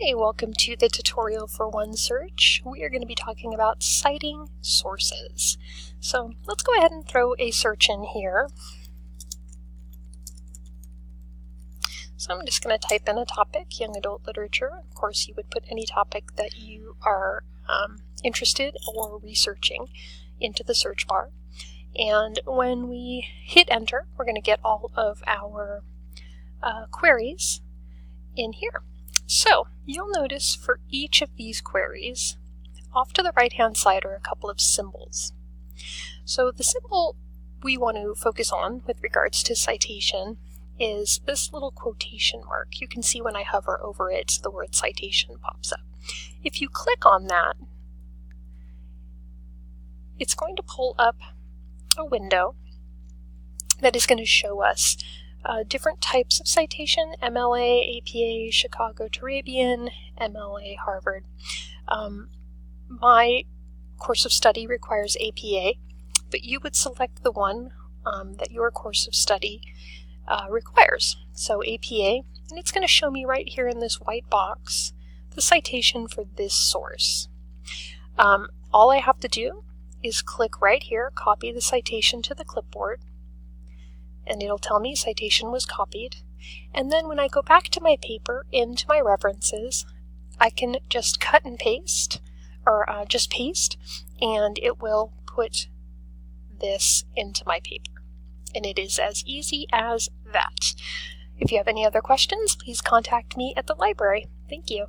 Hi, welcome to the tutorial for OneSearch. We are going to be talking about citing sources. So let's go ahead and throw a search in here. So I'm just going to type in a topic, young adult literature. Of course, you would put any topic that you are interested or researching into the search bar. And when we hit enter, we're going to get all of our queries in here. So you'll notice for each of these queries, off to the right-hand side are a couple of symbols. So the symbol we want to focus on with regards to citation is this little quotation mark. You can see when I hover over it, the word citation pops up. If you click on that, it's going to pull up a window that is going to show us different types of citation: MLA, APA, Chicago Turabian, MLA, Harvard. My course of study requires APA, but you would select the one that your course of study requires. So APA, and it's going to show me right here in this white box the citation for this source. All I have to do is click right here, copy the citation to the clipboard, and it'll tell me citation was copied. And then when I go back to my paper into my references, I can just cut and paste, or just paste, and it will put this into my paper. And it is as easy as that. If you have any other questions, please contact me at the library. Thank you.